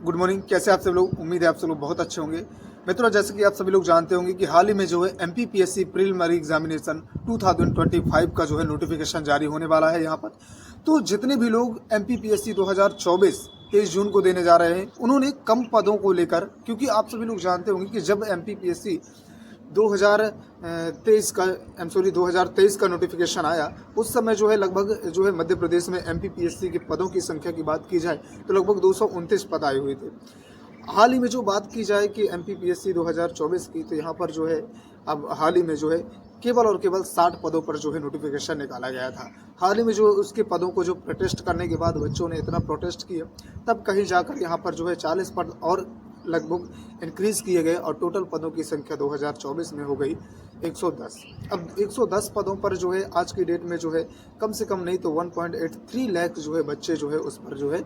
Good morning. कैसे आप सब लोग? उम्मीद है आप सब लोग बहुत अच्छे होंगे। मित्रों, जैसे कि आप सभी लोग जानते होंगे कि हाल ही में जो है एमपीपीएससी प्रीलिमिनरी एग्जामिनेशन 2025 का जो है नोटिफिकेशन जारी होने वाला है यहाँ पर। तो जितने भी लोग एमपीपीएससी 2024 23 जून को देने जा रहे हैं, उन्होंने कम पदों को लेकर, क्योंकि आप सभी लोग जानते होंगे कि जब एमपीपीएससी 2023 का नोटिफिकेशन आया, उस समय जो है लगभग जो है मध्य प्रदेश में एमपीपीएससी के पदों की संख्या की बात की जाए तो लगभग 229 पद आए हुए थे। हाल ही में जो बात की जाए कि एमपीपीएससी 2024 की, तो यहाँ पर जो है अब हाल ही में जो है केवल और केवल 60 पदों पर जो है नोटिफिकेशन निकाला गया था। हाल ही में जो उसके पदों को जो प्रोटेस्ट करने के बाद बच्चों ने इतना प्रोटेस्ट किया, तब कहीं जाकर यहाँ पर जो है 40 पद और लगभग इंक्रीज़ किए गए और टोटल पदों की संख्या 2024 में हो गई 110। अब 110 पदों पर जो है आज की डेट में जो है कम से कम नहीं तो 1.83 लाख जो है बच्चे जो है उस पर जो है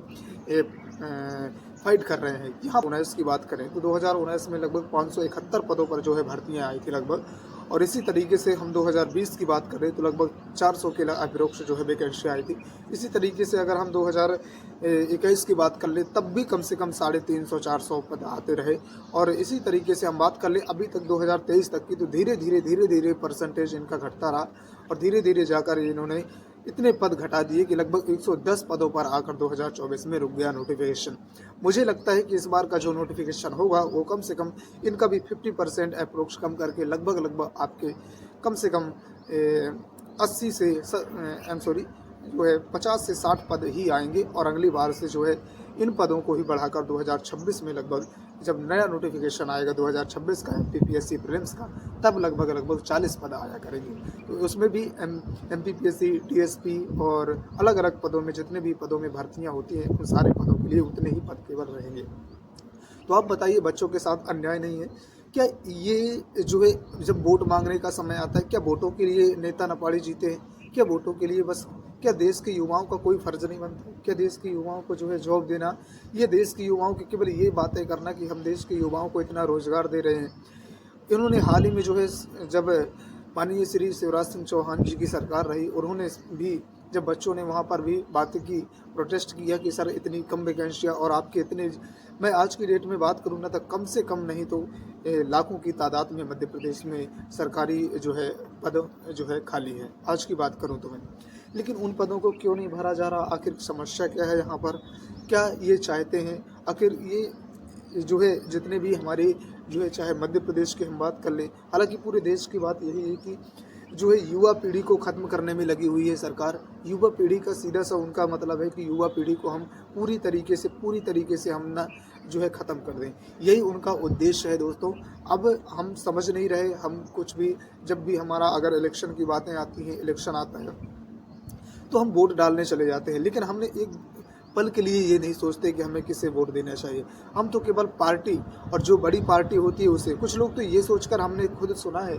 फाइट कर रहे हैं। यहाँ 19 की बात करें तो 2019 में लगभग 571 पदों पर जो है भर्तियाँ आई थी लगभग, और इसी तरीके से हम 2020 की बात करें तो लगभग 400 के अप्रोक्स जो है वैकेंसी आई थी। इसी तरीके से अगर हम 2021 की बात कर ले तब भी कम से कम 350-400 पद आते रहे, और इसी तरीके से हम बात कर ले अभी तक 2023 तक की, तो धीरे धीरे परसेंटेज इनका घटता रहा और धीरे धीरे जाकर इन्होंने इतने पद घटा दिए कि लगभग 110 पदों पर आकर 2024 में रुक गया नोटिफिकेशन। मुझे लगता है कि इस बार का जो नोटिफिकेशन होगा वो कम से कम इनका भी 50% अप्रोक्स कम करके लगभग आपके कम से कम 80 से जो है 50 से 60 पद ही आएंगे, और अगली बार से जो है इन पदों को ही बढ़ाकर 2026 में लगभग जब नया नोटिफिकेशन आएगा 2026 का एमपीपीएससी प्रीलिम्स का, तब लगभग 40 पद आया करेंगे। तो उसमें भी एमपीपीएससी, डीएसपी और अलग अलग पदों में जितने भी पदों में भर्तियां होती हैं, उन सारे पदों के लिए उतने ही पद केवल रहेंगे। तो आप बताइए, बच्चों के साथ अन्याय नहीं है क्या? ये जो है जब वोट मांगने का समय आता है, क्या वोटों के लिए नेता नपाड़ी जीते हैं? क्या वोटों के लिए बस क्या देश के युवाओं का कोई फ़र्ज़ नहीं बनता? क्या देश के युवाओं को जो है जॉब देना, ये देश के युवाओं की केवल ये बातें करना कि हम देश के युवाओं को इतना रोज़गार दे रहे हैं? इन्होंने हाल ही में जो है जब माननीय श्री शिवराज सिंह चौहान जी की सरकार रही, उन्होंने भी जब बच्चों ने वहाँ पर भी बातें की, प्रोटेस्ट किया कि सर इतनी कम वैकेंसियाँ और आपके इतने, मैं आज की डेट में बात करूँ ना तो कम से कम नहीं तो लाखों की तादाद में मध्य प्रदेश में सरकारी जो है पद जो है खाली है, आज की बात करूँ तो मैं। लेकिन उन पदों को क्यों नहीं भरा जा रहा? आखिर समस्या क्या है यहाँ पर? क्या ये चाहते हैं आखिर ये जो है जितने भी हमारे जो है, चाहे मध्य प्रदेश की हम बात कर लें, हालांकि पूरे देश की बात यही है कि जो है युवा पीढ़ी को ख़त्म करने में लगी हुई है सरकार। युवा पीढ़ी का सीधा सा उनका मतलब है कि युवा पीढ़ी को हम पूरी तरीके से हम ना जो है ख़त्म कर दें, यही उनका उद्देश्य है दोस्तों। अब हम समझ नहीं रहे, हम कुछ भी, जब भी हमारा अगर इलेक्शन की बातें आती हैं, इलेक्शन आता है तो हम वोट डालने चले जाते हैं, लेकिन हमने एक पल के लिए ये नहीं सोचते कि हमें किसे वोट देना चाहिए। हम तो केवल पार्टी, और जो बड़ी पार्टी होती है उसे, कुछ लोग तो ये सोचकर, हमने खुद सुना है,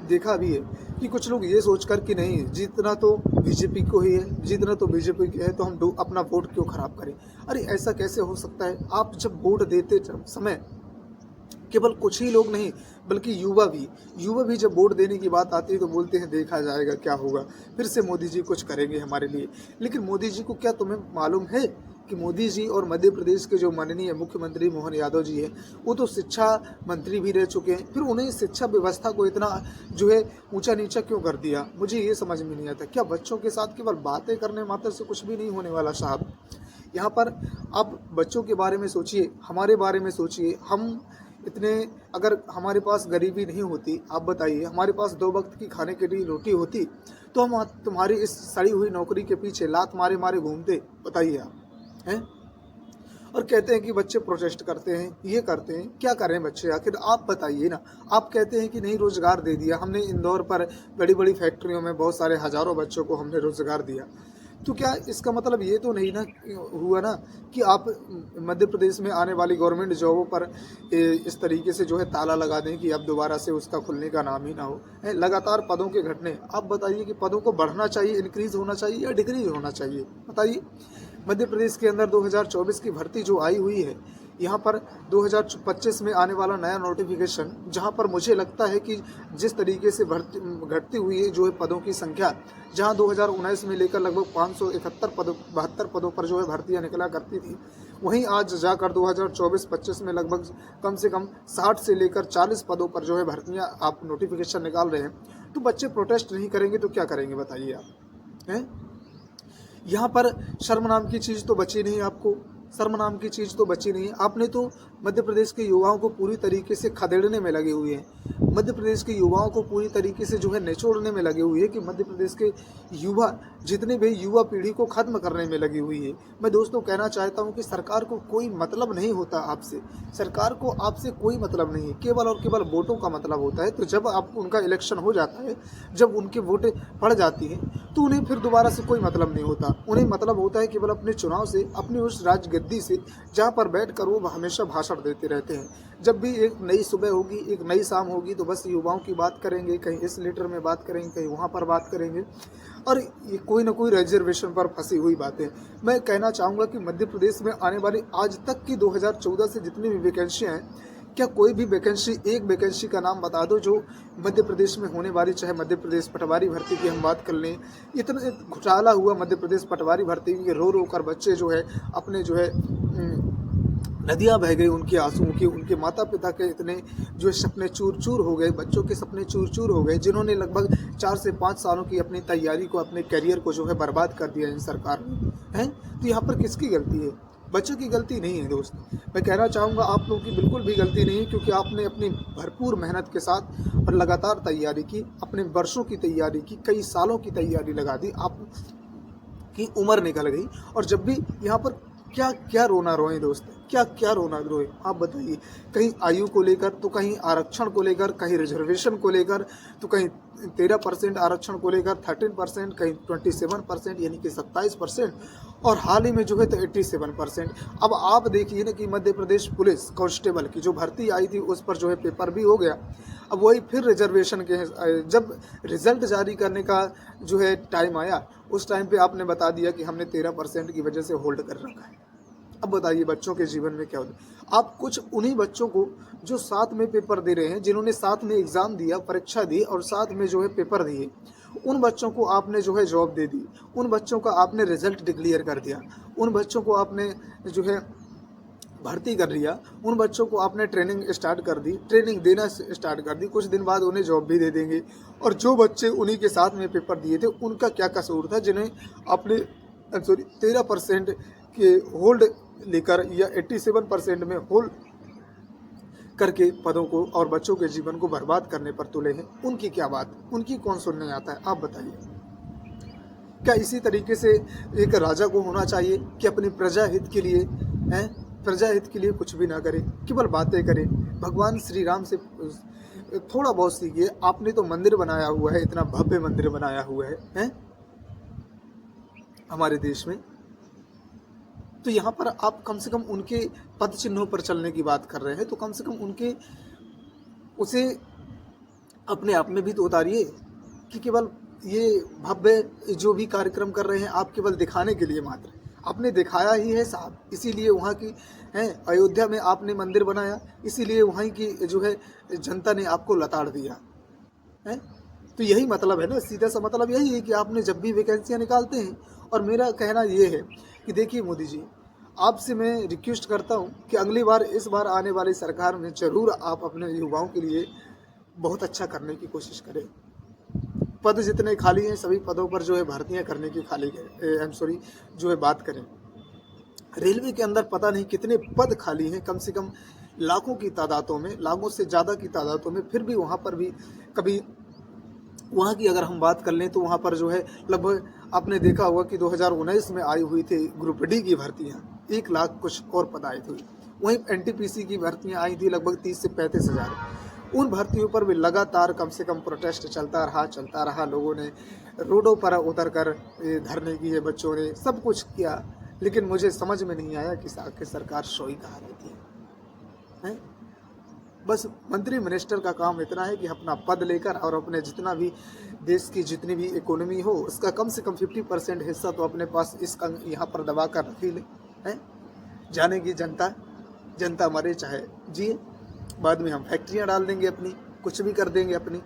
देखा भी है कि कुछ लोग ये सोचकर कि नहीं जीतना तो बीजेपी को ही है, जीतना तो बीजेपी की है, तो हम अपना वोट क्यों खराब करें? अरे ऐसा कैसे हो सकता है? आप जब वोट देते समय केवल कुछ ही लोग नहीं बल्कि युवा भी जब वोट देने की बात आती है तो बोलते हैं देखा जाएगा क्या होगा, फिर से मोदी जी कुछ करेंगे हमारे लिए। लेकिन मोदी जी को क्या तुम्हें मालूम है कि मोदी जी और मध्य प्रदेश के जो माननीय मुख्यमंत्री मोहन यादव जी हैं, वो तो शिक्षा मंत्री भी रह चुके हैं, फिर उन्हें शिक्षा व्यवस्था को इतना जो है ऊंचा नीचा क्यों कर दिया? मुझे ये समझ में नहीं आता। क्या बच्चों के साथ केवल बातें करने मात्र से कुछ भी नहीं होने वाला साहब? यहाँ पर आप बच्चों के बारे में सोचिए, हमारे बारे में सोचिए। हम इतने, अगर हमारे पास गरीबी नहीं होती, आप बताइए, हमारे पास 2 वक्त की खाने के लिए रोटी होती तो हम तुम्हारी इस सड़ी हुई नौकरी के पीछे लात मारे मारे घूमते? बताइए आप हैं। और कहते हैं कि बच्चे प्रोटेस्ट करते हैं, ये करते हैं, क्या करें बच्चे? आखिर आप बताइए ना। आप कहते हैं कि नहीं रोज़गार दे दिया हमने, इंदौर पर बड़ी बड़ी फैक्ट्रियों में बहुत सारे हज़ारों बच्चों को हमने रोज़गार दिया, तो क्या इसका मतलब ये तो नहीं ना हुआ ना कि आप मध्य प्रदेश में आने वाली गवर्नमेंट जॉबों पर इस तरीके से जो है ताला लगा दें कि अब दोबारा से उसका खुलने का नाम ही ना हो? लगातार पदों के घटने, आप बताइए कि पदों को बढ़ना चाहिए, इंक्रीज़ होना चाहिए या डिक्रीज़ होना चाहिए? बताइए। मध्य प्रदेश के अंदर 2024 की भर्ती जो आई हुई है, यहाँ पर 2025 में आने वाला नया नोटिफिकेशन, जहाँ पर मुझे लगता है कि जिस तरीके से भर्ती घटती हुई है जो है पदों की संख्या, जहाँ 2019 में लेकर लगभग 571 पदों 72 पदों पर जो है भर्तियाँ निकला करती थी, वहीं आज जाकर 2024-25 में लगभग कम से कम 60 से लेकर 40 पदों पर जो है भर्तियाँ आप नोटिफिकेशन निकाल रहे हैं। तो बच्चे प्रोटेस्ट नहीं करेंगे तो क्या करेंगे बताइए आप, हैं? यहाँ पर शर्म नाम की चीज़ तो बची नहीं आपको, शर्म नाम की चीज़ तो बची नहीं। आपने तो मध्य प्रदेश के युवाओं को पूरी तरीके से खदेड़ने में लगे हुए हैं, मध्य प्रदेश के युवाओं को पूरी तरीके से जो है निचोड़ने में लगे हुए हैं कि मध्य प्रदेश के युवा, जितने भी युवा पीढ़ी को खत्म करने में लगी हुई है। मैं दोस्तों कहना चाहता हूँ कि सरकार को कोई मतलब नहीं होता आपसे, सरकार को आपसे कोई मतलब नहीं है, केवल और केवल वोटों का मतलब होता है। तो जब आप उनका इलेक्शन हो जाता है, जब उनके वोटें पड़ जाती हैं, तो उन्हें फिर दोबारा से कोई मतलब नहीं होता। उन्हें मतलब होता है केवल अपने चुनाव से, अपनी उस राजगद्दी से, जहाँ पर बैठकर वो हमेशा भाषण देते रहते हैं। जब भी एक नई सुबह होगी, एक नई शाम होगी, तो बस युवाओं की बात करेंगे, कहीं इस लीटर में बात करेंगे, कहीं वहाँ पर बात करेंगे, और ये कोई ना कोई रिजर्वेशन पर फंसी हुई बातें। मैं कहना चाहूँगा कि मध्य प्रदेश में आने वाली आज तक की 2014 से जितनी भी वैकेंसियाँ हैं, क्या कोई भी वैकेंसी, एक वैकेंसी का नाम बता दो जो मध्य प्रदेश में होने वाली, चाहे मध्य प्रदेश पटवारी भर्ती की हम बात कर लें। इतना घोटाला हुआ मध्य प्रदेश पटवारी भर्ती के, रो रो कर बच्चे जो है अपने जो है नदियाँ बह गई उनके आंसुओं की, उनके माता पिता के इतने जो सपने चूर चूर हो गए, बच्चों के सपने चूर चूर हो गए, जिन्होंने लगभग 4 से 5 सालों की अपनी तैयारी को, अपने करियर को जो है बर्बाद कर दिया इन सरकार ने, हैं? तो यहाँ पर किसकी गलती है? बच्चों की गलती नहीं है दोस्त। मैं कहना चाहूँगा आप लोगों की बिल्कुल भी गलती नहीं है, क्योंकि आपने अपनी भरपूर मेहनत के साथ और लगातार तैयारी की, अपने वर्षों की तैयारी की, कई सालों की तैयारी लगा दी, आपकी उम्र निकल गई। और जब भी यहाँ पर क्या क्या रोना रोए दोस्त, क्या क्या रोना रोए आप बताइए। कहीं आयु को लेकर, तो कहीं आरक्षण को लेकर, कहीं रिजर्वेशन को लेकर, तो कहीं 13% आरक्षण को लेकर 13%, कहीं 27% यानी कि 27%, और हाल ही में जो है तो 87%। अब आप देखिए ना कि मध्य प्रदेश पुलिस कांस्टेबल की जो भर्ती आई थी उस पर जो है पेपर भी हो गया। अब वही फिर रिजर्वेशन के जब रिजल्ट जारी करने का जो है टाइम आया, उस टाइम पे आपने बता दिया कि हमने 13% की वजह से होल्ड कर रखा है। अब बताइए बच्चों के जीवन में क्या होता है। आप कुछ उन्हीं बच्चों को जो साथ में पेपर दे रहे हैं, जिन्होंने साथ में एग्ज़ाम दिया, परीक्षा दी और साथ में जो है पेपर दिए, उन बच्चों को आपने जो है जॉब दे दी, उन बच्चों का आपने रिजल्ट डिक्लेयर कर दिया, उन बच्चों को आपने जो है भर्ती कर लिया, उन बच्चों को आपने ट्रेनिंग स्टार्ट कर दी, ट्रेनिंग देना स्टार्ट कर दी, कुछ दिन बाद उन्हें जॉब भी दे देंगे। और जो बच्चे उन्हीं के साथ में पेपर दिए थे, उनका क्या कसूर था जिन्हें आपने 13% के होल्ड लेकर या 87% में होल्ड करके पदों को और बच्चों के जीवन को बर्बाद करने पर तुले हैं। उनकी क्या बात, उनकी कौन सुनने आता है आप बताइए। क्या इसी तरीके से एक राजा को होना चाहिए कि अपनी प्रजा हित के लिए, हैं, प्रजा हित के लिए कुछ भी ना करे, केवल बातें करे। भगवान श्री राम से थोड़ा बहुत सीखिए। आपने तो मंदिर बनाया हुआ है, इतना भव्य मंदिर बनाया हुआ है, हैं? हमारे देश में। तो यहाँ पर आप कम से कम उनके पद चिन्हों पर चलने की बात कर रहे हैं, तो कम से कम उनके उसे अपने आप में भी तो उतारिए कि केवल ये भव्य जो भी कार्यक्रम कर रहे हैं आप केवल दिखाने के लिए मात्र, आपने दिखाया ही है साहब। इसीलिए वहाँ की हैं, अयोध्या में आपने मंदिर बनाया, इसीलिए वहीं की जो है जनता ने आपको लताड़ दिया है। तो यही मतलब है ना, सीधा सा मतलब यही है कि आपने जब भी वैकेंसियाँ निकालते हैं। और मेरा कहना ये है कि देखिए मोदी जी, आपसे मैं रिक्वेस्ट करता हूँ कि अगली बार, इस बार आने वाली सरकार में ज़रूर आप अपने युवाओं के लिए बहुत अच्छा करने की कोशिश करें। पद जितने खाली हैं सभी पदों पर जो है भर्तियाँ करने की जो है बात करें। रेलवे के अंदर पता नहीं कितने पद खाली हैं, कम से कम लाखों की तादादों में, लाखों से ज़्यादा की तादादों में। फिर भी वहाँ पर भी कभी वहाँ की अगर हम बात कर लें तो वहाँ पर जो है लगभग आपने देखा होगा कि 2019 में आई हुई थी ग्रुप डी की भर्तियाँ, 1 लाख कुछ और पद आए थे। वहीं एनटीपीसी की भर्तियाँ आई थी लगभग 30 से 35 हज़ार। उन भर्तियों पर भी लगातार कम से कम प्रोटेस्ट चलता रहा। लोगों ने रोडों पर उतर कर धरने किए, बच्चों ने सब कुछ किया, लेकिन मुझे समझ में नहीं आया कि आखिर सरकार सोई कहाँ रहती है। बस मंत्री मिनिस्टर का काम इतना है कि अपना पद लेकर और अपने जितना भी देश की जितनी भी इकोनॉमी हो उसका कम से कम 50% हिस्सा तो अपने पास इसका यहाँ पर दबा कर रख ही ले, हैं? जानेगी जनता जनता मरे चाहे जिए, बाद में हम फैक्ट्रियां डाल देंगे अपनी, कुछ भी कर देंगे अपनी।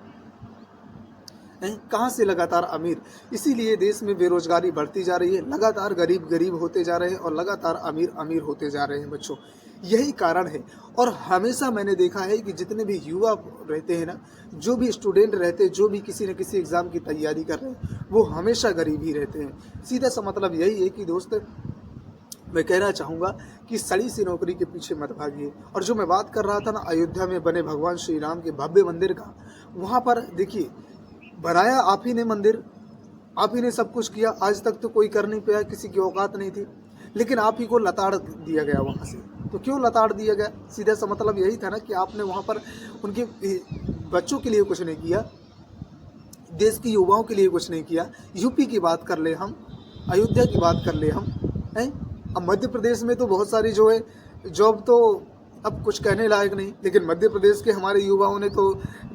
कहाँ से लगातार अमीर, इसीलिए देश में बेरोजगारी बढ़ती जा रही है, लगातार गरीब गरीब होते जा रहे हैं और लगातार अमीर अमीर होते जा रहे हैं बच्चों। यही कारण है। और हमेशा मैंने देखा है कि जितने भी युवा रहते हैं ना, जो भी स्टूडेंट रहते हैं, जो भी किसी न किसी एग्ज़ाम की तैयारी कर रहे हैं, वो हमेशा गरीब ही रहते हैं। सीधा सा मतलब यही है कि दोस्त, मैं कहना चाहूँगा कि सड़ी सी नौकरी के पीछे मत भागिए। और जो मैं बात कर रहा था ना अयोध्या में बने भगवान श्री राम के भव्य मंदिर का, वहाँ पर देखिए बनाया आप ही ने मंदिर, आप ही ने सब कुछ किया, आज तक तो कोई कर नहीं पाया, किसी की औकात नहीं थी, लेकिन आप ही को लताड़ दिया गया वहाँ से। तो क्यों लताड़ दिया गया? सीधा सा मतलब यही था ना कि आपने वहाँ पर उनके बच्चों के लिए कुछ नहीं किया, देश के युवाओं के लिए कुछ नहीं किया। यूपी की बात कर ले हम, अयोध्या की बात कर ले हम, हैं? अब मध्य प्रदेश में तो बहुत सारी जो है जॉब तो अब कुछ कहने लायक नहीं, लेकिन मध्य प्रदेश के हमारे युवाओं ने तो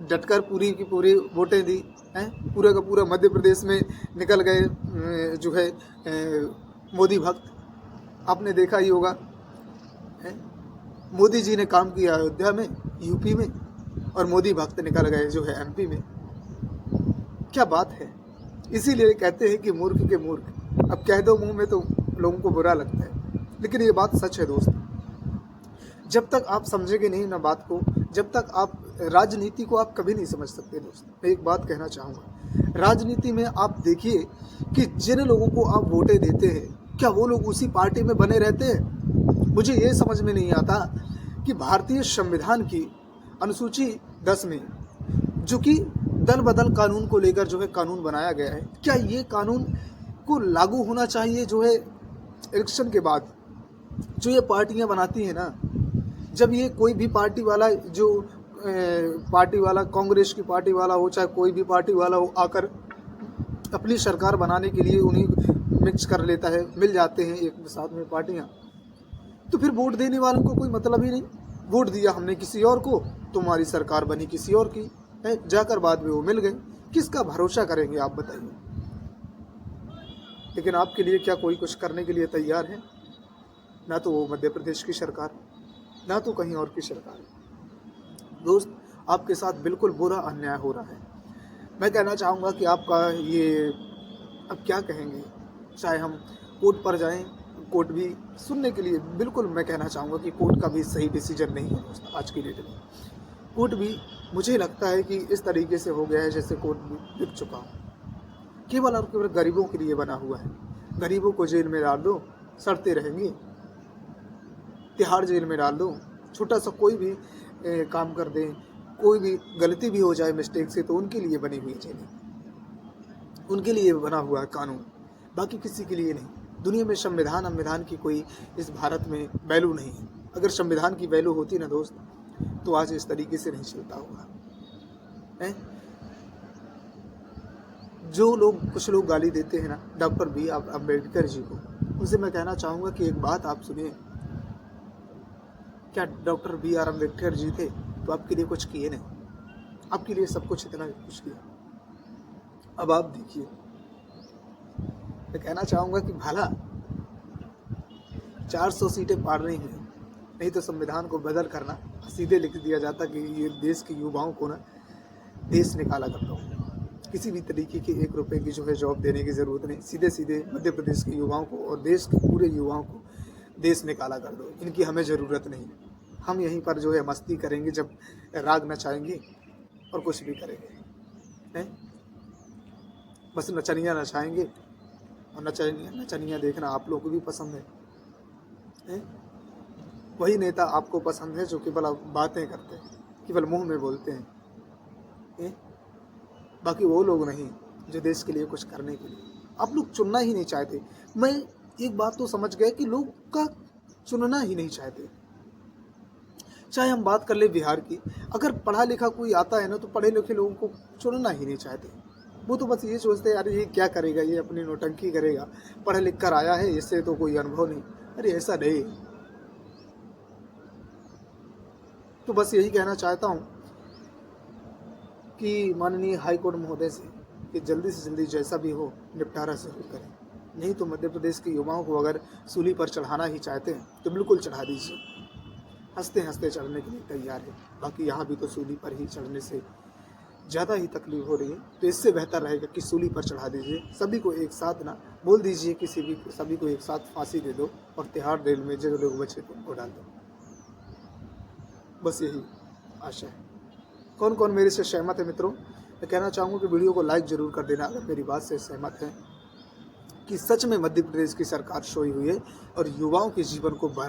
डटकर पूरी की पूरी वोटें दी हैं। पूरा का पूरा मध्य प्रदेश में निकल गए जो है मोदी भक्त, आपने देखा ही होगा। मोदी जी ने काम किया अयोध्या में, यूपी में, और मोदी भक्त निकल गए जो है एमपी में। क्या बात है। इसीलिए कहते हैं कि मूर्ख के मूर्ख, अब कह दो मुंह में तो लोगों को बुरा लगता है, लेकिन ये बात सच है दोस्त। जब तक आप समझेंगे नहीं ना बात को, जब तक आप राजनीति को आप कभी नहीं समझ सकते दोस्त। मैं एक बात कहना चाहूँगा, राजनीति में आप देखिए कि जिन लोगों को आप वोटें देते हैं, क्या वो लोग उसी पार्टी में बने रहते हैं? मुझे ये समझ में नहीं आता कि भारतीय संविधान की अनुसूची 10 में जो कि दल बदल कानून को लेकर जो है कानून बनाया गया है, क्या ये कानून को लागू होना चाहिए जो है इलेक्शन के बाद? जो ये पार्टियां बनाती हैं ना, जब ये कोई भी पार्टी वाला जो पार्टी वाला, कांग्रेस की पार्टी वाला हो चाहे कोई भी पार्टी वाला हो, आकर अपनी सरकार बनाने के लिए उन्हीं मिक्स कर लेता है, मिल जाते हैं एक साथ में पार्टियां, तो फिर वोट देने वालों को कोई मतलब ही नहीं। वोट दिया हमने किसी और को, तुम्हारी सरकार बनी किसी और की है, जाकर बाद में वो मिल गए। किसका भरोसा करेंगे आप बताइए? लेकिन आपके लिए क्या कोई कुछ करने के लिए तैयार है? ना तो वो मध्य प्रदेश की सरकार, ना तो कहीं और की सरकार। दोस्त, आपके साथ बिल्कुल बुरा अन्याय हो रहा है। मैं कहना चाहूँगा कि आपका ये, अब क्या कहेंगे, चाहे हम कोर्ट पर जाएं, कोर्ट भी सुनने के लिए, बिल्कुल मैं कहना चाहूँगा कि कोर्ट का भी सही डिसीजन नहीं है दोस्त आज की डेट में। कोर्ट भी मुझे लगता है कि इस तरीके से हो गया है जैसे कोर्ट भी बिक चुका हो, केवल और केवल गरीबों के लिए बना हुआ है। गरीबों को जेल में डाल दो, सड़ते रहेंगे, तिहाड़ जेल में डाल दो, छोटा सा कोई भी काम कर दें, कोई भी गलती भी हो जाए मिस्टेक से, तो उनके लिए बनी हुई जेलें, उनके लिए बना हुआ है कानून, बाकी किसी के लिए नहीं। दुनिया में संविधान की कोई इस भारत में वैल्यू नहीं है। अगर संविधान की वैल्यू होती ना दोस्त, तो आज इस तरीके से नहीं चलता होगा। जो लोग, कुछ लोग गाली देते हैं ना doctor B are Ambedkar ji को, उनसे मैं कहना चाहूँगा कि एक बात आप सुनिए। क्या doctor B are Ambedkar ji थे तो आपके लिए कुछ किए नहीं? आपके लिए सब कुछ इतना कुछ किया। अब आप देखिए, मैं कहना चाहूँगा कि भला 400 सीटें पार नहीं हुई, नहीं तो संविधान को बदल करना, सीधे लिख दिया जाता कि ये देश के युवाओं को ना देश निकाला करता हूँ। किसी भी तरीके की 1 रुपये की जो है जॉब देने की ज़रूरत नहीं, सीधे सीधे मध्य प्रदेश के युवाओं को और देश के पूरे युवाओं को देश निकाला कर दो। इनकी हमें ज़रूरत नहीं। हम यहीं पर जो है मस्ती करेंगे, जब राग नचाएंगे और कुछ भी करेंगे, हैं? बस नचनियाँ नचाएंगे, और नचनियाँ देखना आप लोगों को भी पसंद है? वही नेता आपको पसंद है जो केवल बातें करते हैं, केवल मुंह में बोलते हैं, बाकी वो लोग नहीं जो देश के लिए कुछ करने के लिए आप लोग चुनना ही नहीं चाहते। मैं एक बात तो समझ गया कि लोग का चुनना ही नहीं चाहते। चाहे हम बात कर ले बिहार की, अगर पढ़ा लिखा कोई आता है ना, तो पढ़े लिखे लोगों को चुनना ही नहीं चाहते। वो तो बस ये सोचते हैं, यार ये क्या करेगा, ये अपनी नौटंकी करेगा, पढ़ लिख कर आया है, इससे तो कोई अनुभव नहीं। अरे ऐसा नहीं। तो बस यही कहना चाहता हूँ कि माननीय हाई कोर्ट महोदय से कि जल्दी से जल्दी जैसा भी हो निपटारा जरूर करें। नहीं तो मध्य प्रदेश के युवाओं को अगर सूली पर चढ़ाना ही चाहते हैं तो बिल्कुल चढ़ा दीजिए। हंसते हंसते चढ़ने के लिए तैयार है। बाकी यहाँ भी तो सूली पर ही चढ़ने से ज़्यादा ही तकलीफ हो रही है, तो इससे बेहतर रहेगा कि सूली पर चढ़ा दीजिए। सभी को एक साथ ना बोल दीजिए कि सभी को एक साथ फांसी दे दो और तिहाड़ जेल में जो लोग बचे थे उनको डाल दो। बस यही आशा है। कौन कौन मेरे से सहमत है मित्रों? मैं कहना चाहूँगा कि वीडियो को लाइक ज़रूर कर देना अगर मेरी बात से सहमत हैं कि सच में मध्य प्रदेश की सरकार सोई हुई है और युवाओं के जीवन को